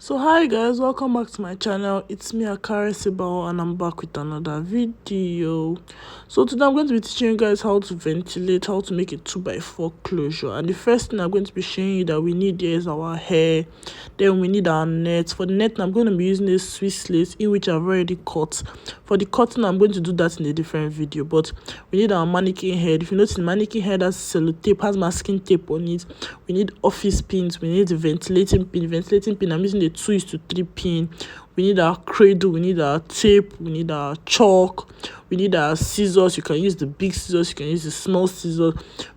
So hi guys, welcome back to my channel. It's me, Akare Sibao, and I'm back with another video. So today I'm going to be teaching you guys how to ventilate, how to make a 2x4 closure. And the first thing I'm going to be showing you that we need here is our hair. Then we need our net. For the net, I'm going to be using a Swiss lace in which I've already cut. For the cutting, I'm going to do that in a different video. But we need our mannequin head. If you notice, the mannequin head has sellotape, has masking tape on it. We need office pins. We need the ventilating pin. Ventilating pin, I'm using the 2:3 pin. We need our cradle, we need our tape, we need our chalk, we need our scissors. You can use the big scissors, you can use the small scissors.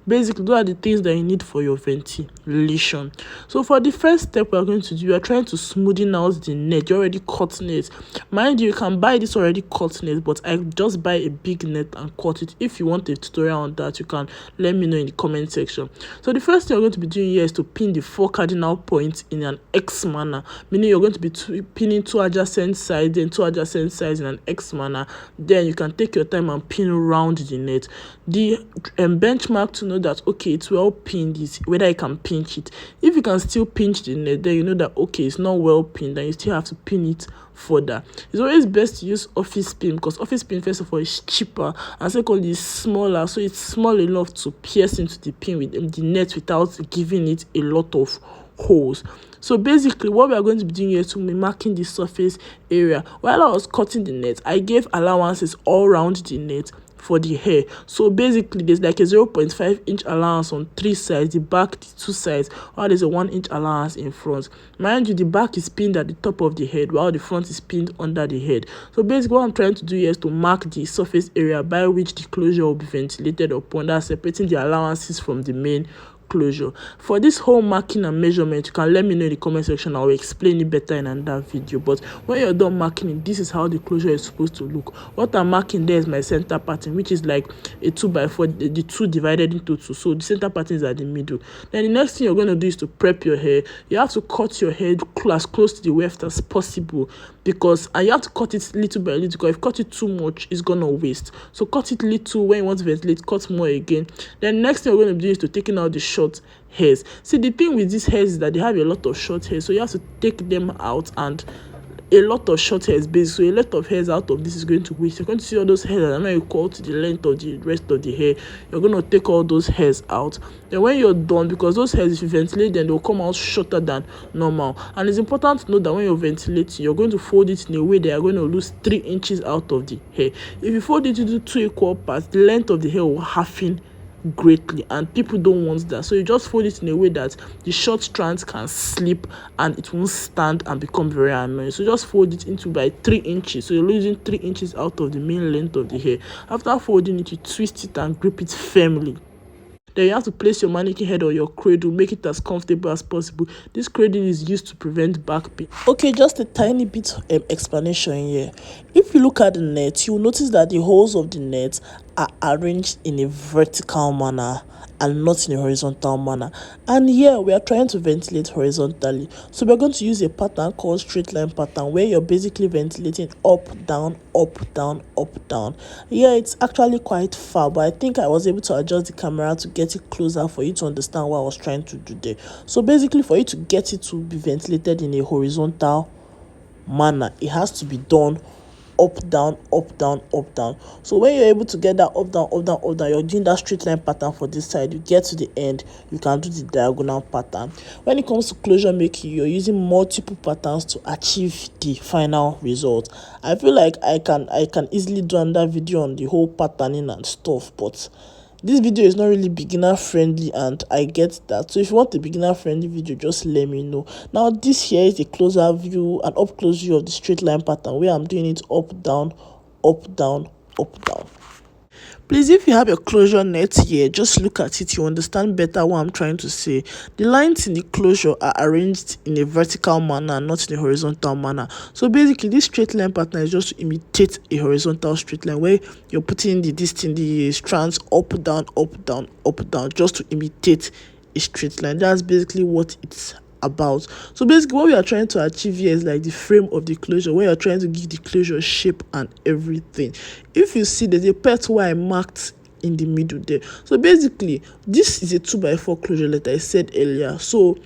Basically, those are the things that you need for your ventilation. So for the first step we're going to do, we are trying to smoothen out the net. You already cut it. Mind you, you can buy this already cut net, but I just buy a big net and cut it. If you want a tutorial on that, you can let me know in the comment section. So the first thing you're going to be doing here is to pin the 4 cardinal points in an X manner, meaning you're going to be pinning 2 adjacent sides and 2 adjacent sides in an X manner. Then you can take your time and pin around the net. The benchmark to know that okay, it's well pinned is whether you can pinch it. If you can still pinch the net, then you know that okay, it's not well pinned and you still have to pin it further. It's always best to use office pin because office pin, first of all, is cheaper, and secondly, is smaller, so it's small enough to pierce into the pin with the net without giving it a lot of holes. So basically, what we are going to be doing here is to be marking the surface area. While I was cutting the net, I gave allowances all around the net for the hair. So basically, there's like a 0.5 inch allowance on 3 sides, the back, the 2 sides, while there's a 1 inch allowance in front. Mind you, the back is pinned at the top of the head, while the front is pinned under the head. So basically, what I'm trying to do here is to mark the surface area by which the closure will be ventilated upon, that separating the allowances from the main closure. For this whole marking and measurement, you can let me know in the comment section. I will explain it better in another video. But when you're done marking it, this is how the closure is supposed to look. What I'm marking there is my center pattern, which is like a 2x4, the 2 divided into 2. So the center pattern is at the middle. Then the next thing you're going to do is to prep your hair. You have to cut your hair as close to the weft as possible, because and you have to cut it little by little, because if you cut it too much, it's gonna waste. So cut it little. When you want to ventilate, cut more again. Then next thing you're going to do is to taking out the short hairs. See, the thing with these hairs is that they have a lot of short hairs, so you have to take them out, and a lot of short hairs basically. So a lot of hairs out of this is going to waste. You're going to see all those hairs that are not equal to the length of the rest of the hair. You're going to take all those hairs out. Then when you're done, because those hairs, if you ventilate them, they'll come out shorter than normal. And it's important to know that when you're ventilating, you're going to fold it in a way that you're going to lose 3 inches out of the hair. If you fold it into 2 equal parts, the length of the hair will halfen greatly, and people don't want that. So you just fold it in a way that the short strands can slip and it won't stand and become very annoying. So just fold it into by 3 inches, so you're losing 3 inches out of the main length of the hair. After folding it, you twist it and grip it firmly. Then you have to place your mannequin head on your cradle, make it as comfortable as possible. This cradle is used to prevent back pain. Okay, just a tiny bit explanation here. If you look at the net, you'll notice that the holes of the net are arranged in a vertical manner and not in a horizontal manner. And here we are trying to ventilate horizontally. So we're going to use a pattern called straight line pattern, where you're basically ventilating up, down, up, down, up, down. Yeah, it's actually quite far, but I think I was able to adjust the camera to get it closer for you to understand what I was trying to do there. So basically, for you to get it to be ventilated in a horizontal manner, it has to be done up, down, up, down, up, down. So when you're able to get that up, down, up, down, up, down, you're doing that straight line pattern for this side. You get to the end, you can do the diagonal pattern. When it comes to closure making, you're using multiple patterns to achieve the final result. I feel like I can easily do another video on the whole patterning and stuff, but this video is not really beginner friendly, and I get that. So if you want a beginner friendly video, just let me know. Now this here is a closer view, an up close view of the straight line pattern, where I'm doing it up, down, up, down, up, down. Please, if you have a closure net here, just look at it. You understand better what I'm trying to say. The lines in the closure are arranged in a vertical manner, not in a horizontal manner. So basically, this straight line pattern is just to imitate a horizontal straight line, where you're putting the strands up, down, up, down, up, down, just to imitate a straight line. That's basically what it's about. So basically, what we are trying to achieve here is like the frame of the closure, where you're trying to give the closure shape and everything. If you see, there's a part where I marked in the middle there. So basically, this is a 2x4 closure, like I said earlier. So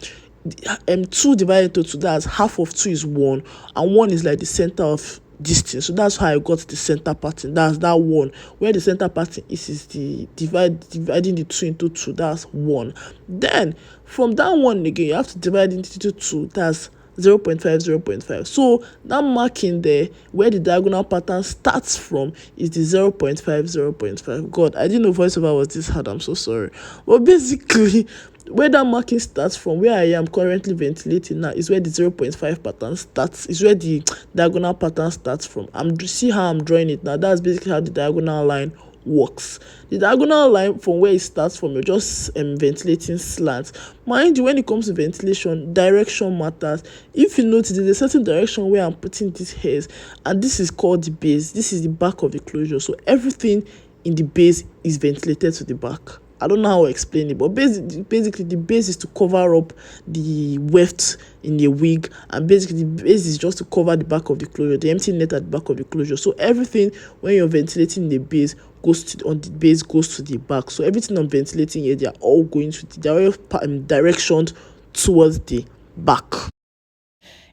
2 divided into 2, that's half of 2 is 1, and 1 is like the center of this thing. So that's how I got the center pattern. That's that 1. Where the center pattern is the dividing the 2 into 2. That's 1. Then from that 1 again, you have to divide it into 2. That's 0.5, 0.5. So that marking there where the diagonal pattern starts from is the 0.5, 0.5. God, I didn't know voiceover was this hard. I'm so sorry. But basically, where that marking starts from, where I am currently ventilating now, is where the 0.5 pattern starts. Is where the diagonal pattern starts from. See how I'm drawing it now. That's basically how the diagonal line works. The diagonal line from where it starts from, you're just ventilating slants. Mind you, when it comes to ventilation, direction matters. If you notice, there's a certain direction where I'm putting these hairs, and this is called the base. This is the back of the closure. So everything in the base is ventilated to the back. I don't know how to explain it, but basically the base is to cover up the weft in the wig, and basically the base is just to cover the back of the closure, the empty net at the back of the closure. So everything when you're ventilating the base goes to on the base goes to the back. So everything I'm ventilating here, they are all going to the direction towards the back.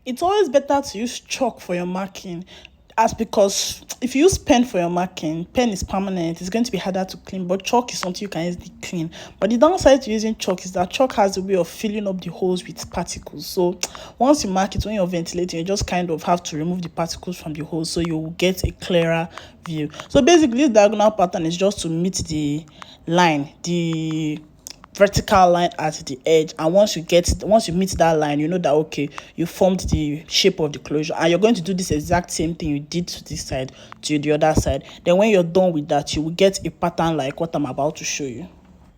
It's always better to use chalk for your marking, as because if you use pen for your marking, pen is permanent, it's going to be harder to clean, but chalk is something you can easily clean. But the downside to using chalk is that chalk has a way of filling up the holes with particles. So once you mark it, when you're ventilating, you just kind of have to remove the particles from the holes so you will get a clearer view. So basically, this diagonal pattern is just to meet the line, the vertical line at the edge, and once you meet that line, you know that okay, you formed the shape of the closure, and you're going to do this exact same thing you did to this side to the other side. Then when you're done with that, you will get a pattern like what I'm about to show you.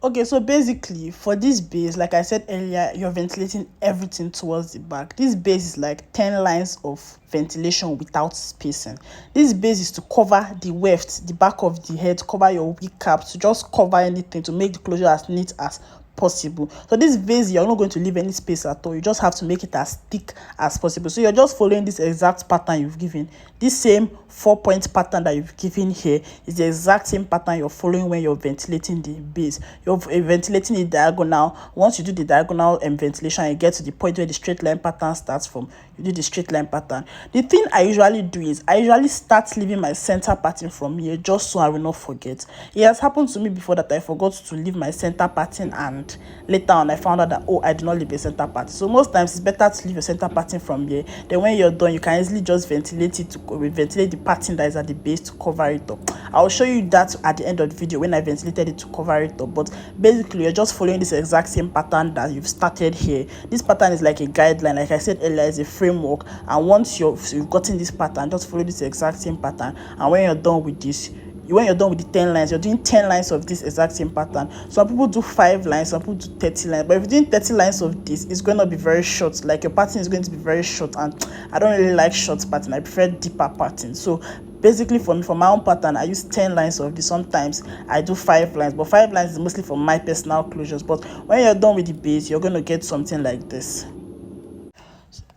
Okay, so basically for this base, like I said earlier, you're ventilating everything towards the back. This base is like 10 lines of ventilation without spacing. This base is to cover the weft, the back of the head, cover your wig cap, to just cover anything, to make the closure as neat as possible. So this base, you're not going to leave any space at all. You just have to make it as thick as possible. So you're just following this exact pattern you've given. This same 4-point pattern that you've given here is the exact same pattern you're following when you're ventilating the base. You're ventilating the diagonal. Once you do the diagonal ventilation, you get to the point where the straight line pattern starts from. You do the straight line pattern. The thing I usually do is I usually start leaving my center pattern from here, just so I will not forget. It has happened to me before that I forgot to leave my center pattern, and later on I found out that, oh, I did not leave a center pattern. So most times it's better to leave your center pattern from here. Then when you're done, you can easily just ventilate it, to ventilate the pattern that is at the base to cover it up. I'll show you that at the end of the video when I ventilated it to cover it up. But basically, you're just following this exact same pattern that you've started here. This pattern is like a guideline. Like I said earlier, it's a framework. And once you've gotten this pattern, just follow this exact same pattern. And when you're done with this, when you're done with the 10 lines, you're doing 10 lines of this exact same pattern. Some people do 5 lines, some people do 30 lines. But if you're doing 30 lines of this, it's going to be very short. Like your pattern is going to be very short, and I don't really like short pattern. I prefer deeper pattern. So basically for me, for my own pattern, I use 10 lines of this. Sometimes I do 5 lines, but 5 lines is mostly for my personal closures. But when you're done with the base, you're going to get something like this.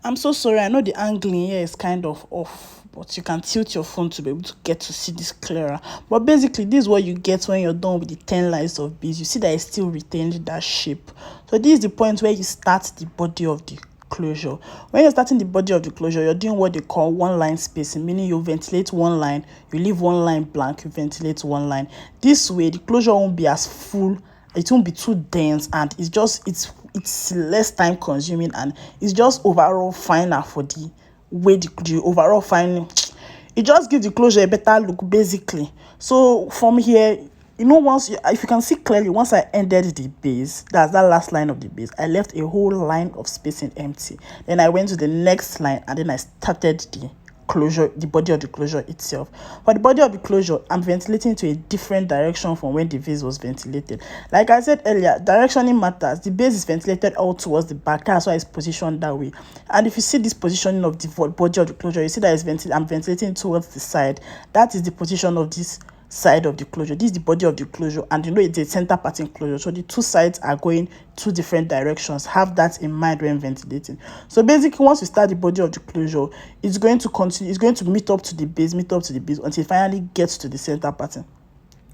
I'm so sorry, I know the angling here is kind of off, but you can tilt your phone to be able to get to see this clearer. But basically, this is what you get when you're done with the 10 lines of beads. You see that it still retained that shape. So this is the point where you start the body of the closure. When you're starting the body of the closure, you're doing what they call one line spacing, meaning you ventilate one line, you leave one line blank, you ventilate one line. This way, the closure won't be as full, it won't be too dense, and it's less time consuming, and it's just overall finer for the way the overall fine. It just gives the closure a better look, basically. So from here, you know, if you can see clearly, once I ended the base, that's that last line of the base, I left a whole line of spacing empty. Then I went to the next line, and then I started the closure, the body of the closure itself. For the body of the closure, I'm ventilating to a different direction from when the base was ventilated. Like I said earlier, directioning matters. The base is ventilated all towards the back. That's why it's positioned that way. And if you see this positioning of the body of the closure, you see that I'm ventilating towards the side. That is the position of this side of the closure. This is the body of the closure, and you know it's a center pattern closure, so the two sides are going 2 different directions. Have that in mind when ventilating. So basically, once you start the body of the closure, it's going to continue, it's going to meet up to the base until it finally gets to the center pattern.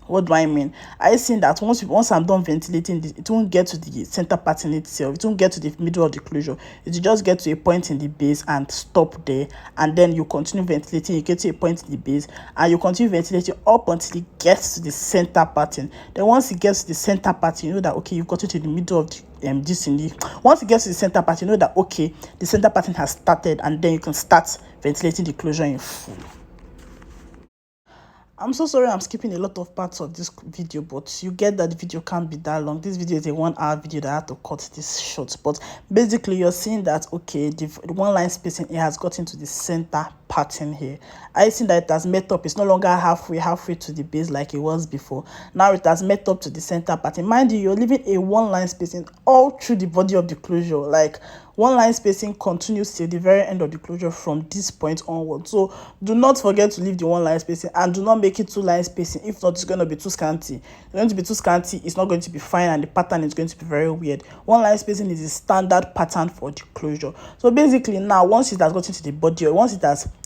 What do I mean? I seen that once I'm done ventilating this, it won't get to the center pattern itself. It won't get to the middle of the closure. It will just get to a point in the base and stop there. And then you continue ventilating. You get to a point in the base and you continue ventilating up until it gets to the center pattern. Then once it gets to the center pattern, you know that okay, you got to the middle of the this in the. Once it gets to the center pattern, you know that okay, the center pattern has started, and then you can start ventilating the closure in full. I'm so sorry I'm skipping a lot of parts of this video, but you get that the video can't be that long. This video is a 1 hour video that I had to cut this short. But basically, you're seeing that, okay, the one line spacing, it has gotten to the center pattern here. I see that it has met up. It's no longer halfway to the base like it was before. Now it has met up to the center pattern. Mind you, you're leaving a one line spacing all through the body of the closure. Like, one line spacing continues till the very end of the closure from this point onward. So do not forget to leave the one line spacing, and do not make it 2 line spacing. If not, it's going to be too scanty. It's going to be too scanty. It's not going to be fine, and the pattern is going to be very weird. One line spacing is the standard pattern for the closure. So basically now, once it has gotten to the body, or once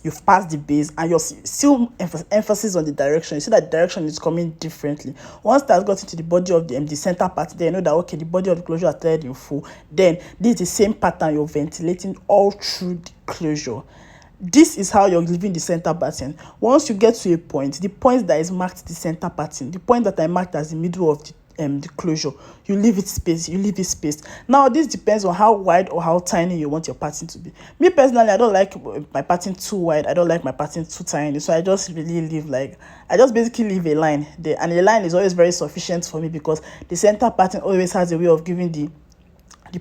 you've passed the base, and you're still emphasis on the direction, you see that the direction is coming differently. Once it has gotten to the body of the center part, then you know that okay, the body of the closure has started in full. Then this is the same pattern you're ventilating all through the closure. This is how you're leaving the center pattern. Once you get to a point, the point that is marked the center pattern, the point that I marked as the middle of the closure, you leave it spaced. Now this depends on how wide or how tiny you want your pattern to be. Me personally, I don't like my pattern too wide. I don't like my pattern too tiny. So I just basically leave a line there, and a line is always very sufficient for me, because the center pattern always has a way of giving the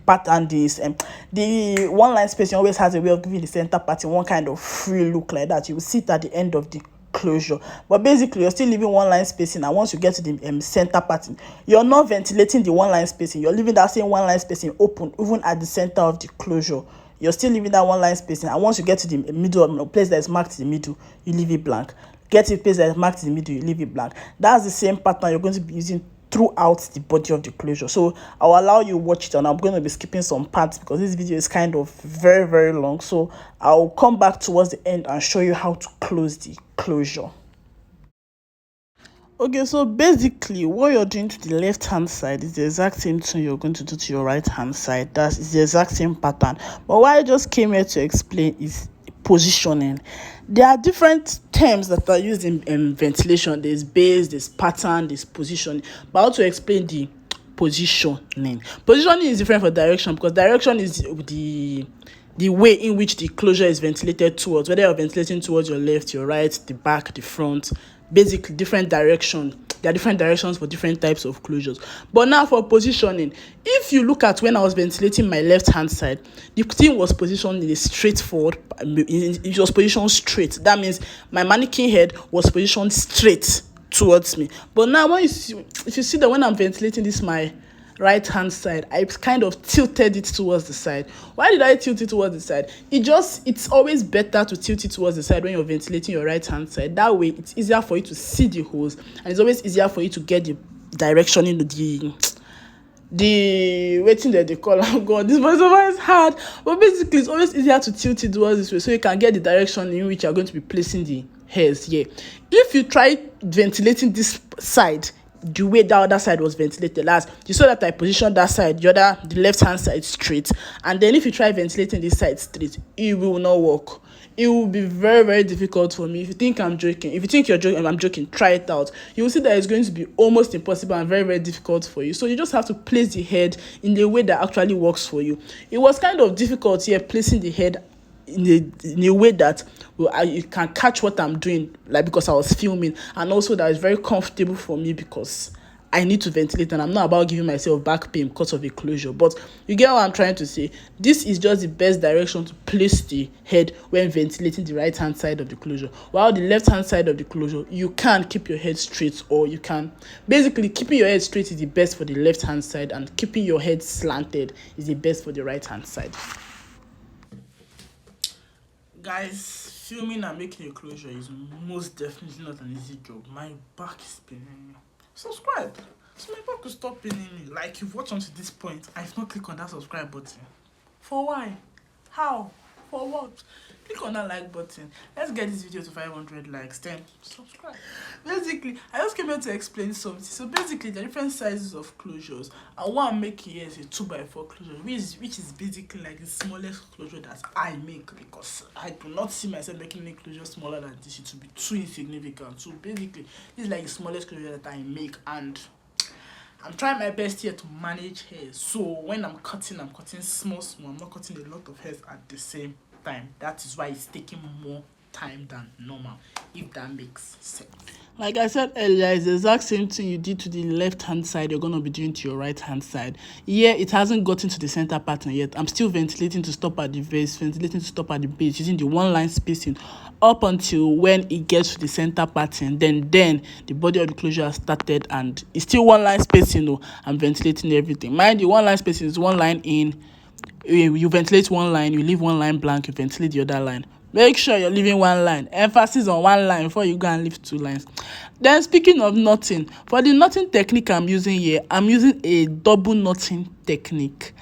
pattern the one line spacing always has a way of giving the center pattern one kind of free look like that. You will see it at the end of the closure, but basically you're still leaving one line spacing, and once you get to the center pattern, you're not ventilating the one line spacing. You're leaving that same one line spacing open even at the center of the closure. You're still leaving that one line spacing, and once you get to the middle, place that is marked in the middle, you leave it blank. Get to a place that is marked in the middle, you leave it blank. That's the same pattern you're going to be using throughout the body of the closure. So I'll allow you watch it, and I'm going to be skipping some parts because this video is kind of very, very long. So I'll come back towards the end and show you how to close the closure. Okay, so basically what you're doing to the left hand side is the exact same thing you're going to do to your right hand side. That's the exact same pattern. But what I just came here to explain is positioning. There are different terms that are used in ventilation. There's base, there's pattern, there's positioning. But how to explain the positioning? Positioning is different for direction, because direction is the way in which the closure is ventilated towards, whether you're ventilating towards your left, your right, the back, the front. Basically different direction. There are different directions for different types of closures. But now for positioning, if you look at when I was ventilating my left hand side, the thing was positioned in a straightforward, it was positioned straight. That means my mannequin head was positioned straight towards me. But now if you see that when I'm ventilating this my right hand side, I kind of tilted it towards the side. Why did I tilt it towards the side? It's always better to tilt it towards the side when you're ventilating your right hand side. That way it's easier for you to see the hose, and it's always easier for you to get the direction into the waiting that they call. Oh god, this voiceover is hard. But basically it's always easier to tilt it towards this way, so you can get the direction in which you're going to be placing the hairs here. If you try ventilating this side the way the other side was ventilated last, you saw that I positioned that side, the left hand side straight, and then if you try ventilating this side straight, it will not work. It will be very, very difficult for me. If you think I'm joking, if you think you're joking, I'm joking, try it out. You will see that it's going to be almost impossible and very, very difficult for you. So you just have to place the head in a way that actually works for you. It was kind of difficult here placing the head in a way that you can catch what I'm doing, like, because I was filming, and also that is very comfortable for me because I need to ventilate, and I'm not about giving myself back pain because of a closure. But you get what I'm trying to say. This is just the best direction to place the head when ventilating the right hand side of the closure. While the left hand side of the closure, you can keep your head straight, or you can basically keeping your head straight is the best for the left hand side, and keeping your head slanted is the best for the right hand side. Guys, filming and making a closure is most definitely not an easy job. My back is paining me. Subscribe so my back will stop paining me. Like, you've watched until this point, I've not clicked on that subscribe button. For why? How? For what? click on that like button. Let's get this video to 500 likes, then subscribe. Basically, I just came here to explain something. So basically, the different sizes of closures. I want to make here is a 2x4 closure, which is basically like the smallest closure that I make, because I do not see myself making any closure smaller than this. It will be too insignificant. So basically, this is like the smallest closure that I make, and I'm trying my best here to manage hair. So when I'm cutting small. I'm not cutting a lot of hairs at the same time. That is why it's taking more time than normal, if that makes sense. Like I said earlier, it's the exact same thing you did to the left hand side, you're going to be doing to your right hand side. Yeah, it hasn't gotten to the center pattern yet. I'm still ventilating to stop at the base, ventilating to stop at the base, using the one line spacing up until when it gets to the center pattern. Then the body of the closure has started, and it's still one line spacing though. I'm ventilating everything. Mind you, one line spacing is one line in. You ventilate one line, you leave one line blank, you ventilate the other line. Make sure you're leaving one line. Emphasis on one line before you go and leave two lines. Then speaking of knotting, for the knotting technique I'm using here, I'm using a double knotting technique.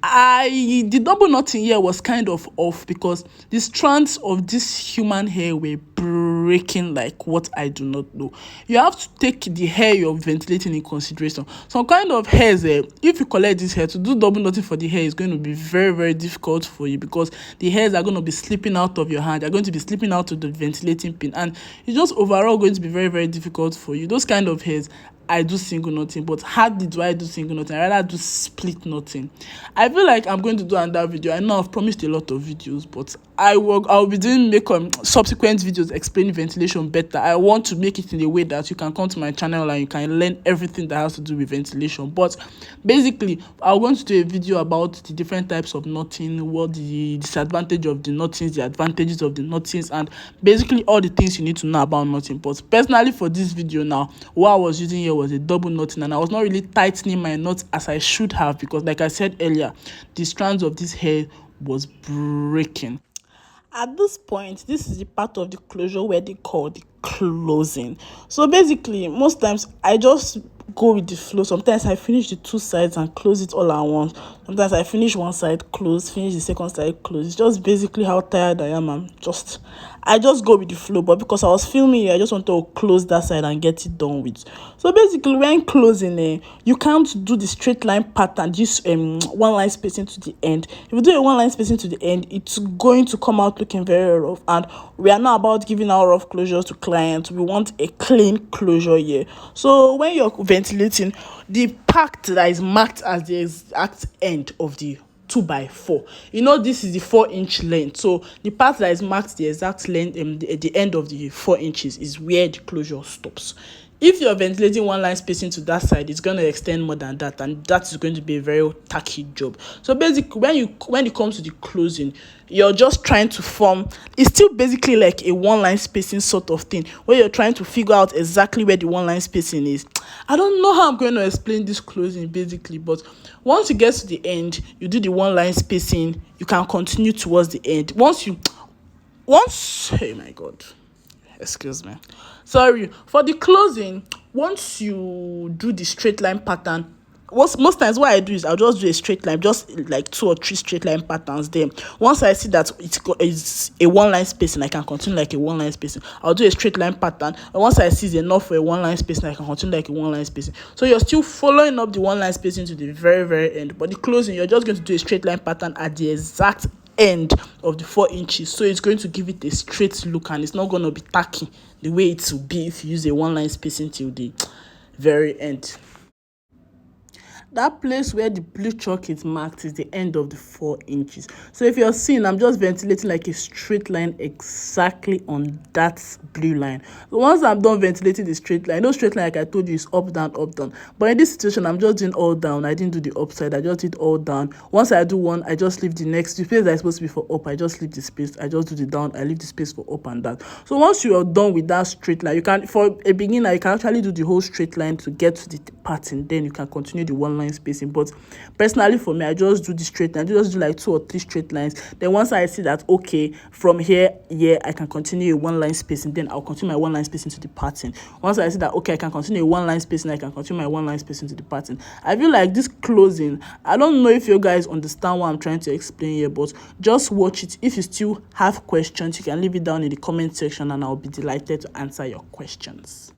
The double knotting here was kind of off because the strands of this human hair were breaking like what I do not know. You have to take the hair you're ventilating in consideration. Some kind of hairs, if you collect this hair, to do double knotting for the hair is going to be very, very difficult for you, because the hairs are going to be slipping out of your hand. They're going to be slipping out of the ventilating pin, and it's just overall going to be very, very difficult for you. Those kind of hairs, I do single knotting, but hardly do I do single knotting. I rather do split knotting. I feel like I'm going to do another video. I know I've promised a lot of videos, but I'll be doing subsequent videos explaining ventilation better. I want to make it in a way that you can come to my channel and you can learn everything that has to do with ventilation. But basically, I'm going to do a video about the different types of knotting, what the disadvantage of the knottings, the advantages of the knottings, and basically all the things you need to know about knotting. But personally, for this video now, what I was using here was a double knotting, and I was not really tightening my knots as I should have, because like I said earlier, the strands of this hair was breaking. At this point, this is the part of the closure where they call the closing. So basically, most times I just go with the flow. Sometimes I finish the two sides and close it all at once. Sometimes I finish one side, close, finish the second side, close. It's just basically how tired I am. I just go with the flow. But because I was filming it, I just want to close that side and get it done with. So basically, when closing, you can't do the straight line pattern, just one line spacing to the end. If you do a one line spacing to the end, it's going to come out looking very rough. And we are not about giving our rough closures to clients. We want a clean closure here. So when you're ventilating, the part that is marked as the exact end of the 2x4, this is the 4-inch length. So the part that is marked the exact length, the end of the 4 inches is where the closure stops. If you're ventilating one line spacing to that side, it's going to extend more than that, and that is going to be a very tacky job. So basically, when it comes to the closing, you're just trying to form, it's still basically like a one line spacing sort of thing, where you're trying to figure out exactly where the one line spacing is. I don't know how I'm going to explain this closing basically, but once you get to the end, you do the one line spacing, you can continue towards the end. Oh my god, excuse me, sorry. For the closing, once you do the straight line pattern, most times what I do is I'll just do a straight line, just like 2 or 3 straight line patterns. Then once I see that it's a one line spacing, I can continue like a one line spacing. I'll do a straight line pattern, and once I see it's enough for a one line spacing, I can continue like a one line spacing. So you're still following up the one line spacing to the very, very end, but the closing, you're just going to do a straight line pattern at the exact end of the 4 inches. So it's going to give it a straight look, and it's not going to be tacky the way it will be if you use a one line spacing till the very end. That place where the blue chalk is marked is the end of the 4 inches. So if you're seeing, I'm just ventilating like a straight line exactly on that blue line. So once I'm done ventilating the straight line, no straight line like I told you is up, down, up, down. But in this situation, I'm just doing all down. I didn't do the upside. I just did all down. Once I do one, I just leave the next. The space that is supposed to be for up, I just leave the space. I just do the down. I leave the space for up and down. So once you are done with that straight line, you can, for a beginner, you can actually do the whole straight line to get to the pattern. Then you can continue the one line line spacing. But personally for me, I just do the straight line. I just do like 2 or 3 straight lines. Then once I see that okay, from here I can continue a 1 line spacing, then I'll continue my 1 line spacing to the pattern. Once I see that okay, I can continue a 1 line spacing, I can continue my 1 line spacing to the pattern. I feel like this closing, I don't know if you guys understand what I'm trying to explain here, but just watch it. If you still have questions, you can leave it down in the comment section and I'll be delighted to answer your questions.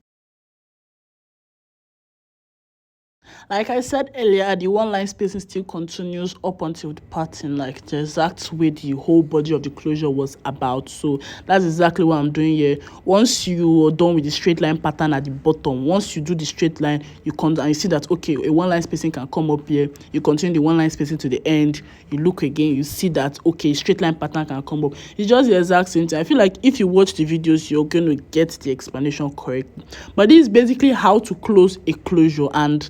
Like I said earlier, the 1 line spacing still continues up until the pattern, like the exact way the whole body of the closure was about. So that's exactly what I'm doing here. Once you are done with the straight line pattern at the bottom, once you do the straight line, you come and you see that okay, a 1 line spacing can come up here, you continue the 1 line spacing to the end, you look again, you see that okay, straight line pattern can come up. It's just the exact same thing. I feel like if you watch the videos, you're going to get the explanation correctly. But this is basically how to close a closure, and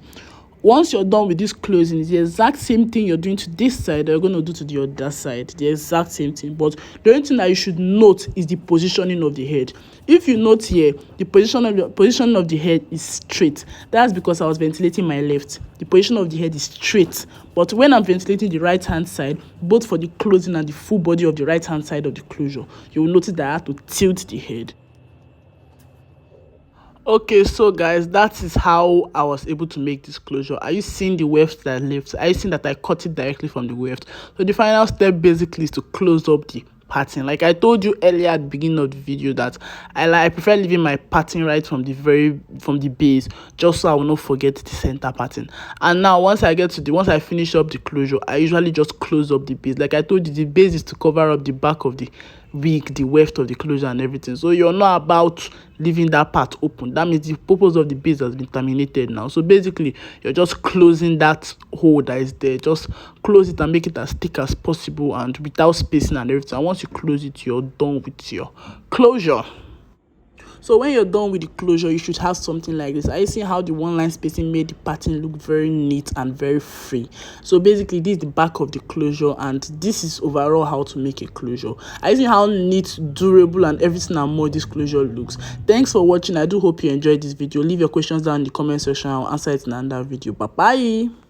once you're done with this closing, it's the exact same thing you're doing to this side, you're going to do to the other side. The exact same thing. But the only thing that you should note is the positioning of the head. If you note here, the position of the head is straight. That's because I was ventilating my left. The position of the head is straight. But when I'm ventilating the right hand side, both for the closing and the full body of the right hand side of the closure, you will notice that I have to tilt the head. Okay, so guys, that is how I was able to make this closure. Are you seeing the weft that I left? Are you seeing that I cut it directly from the weft? So the final step basically is to close up the pattern. Like I told you earlier at the beginning of the video that I prefer leaving my pattern right from the base, just so I will not forget the center pattern. And now once I finish up the closure, I usually just close up the base. Like I told you, the base is to cover up the back of the wig, the weft of the closure and everything. So you're not about leaving that part open. That means the purpose of the base has been terminated now. So basically you're just closing that hole that is there. Just close it and make it as thick as possible and without spacing and everything. And once you close it, you're done with your closure. So when you're done with the closure, you should have something like this. Are you seeing how the 1 line spacing made the pattern look very neat and very free? So basically, this is the back of the closure, and this is overall how to make a closure. Are you seeing how neat, durable, and everything and more this closure looks? Thanks for watching. I do hope you enjoyed this video. Leave your questions down in the comment section. I'll answer it in another video. Bye bye.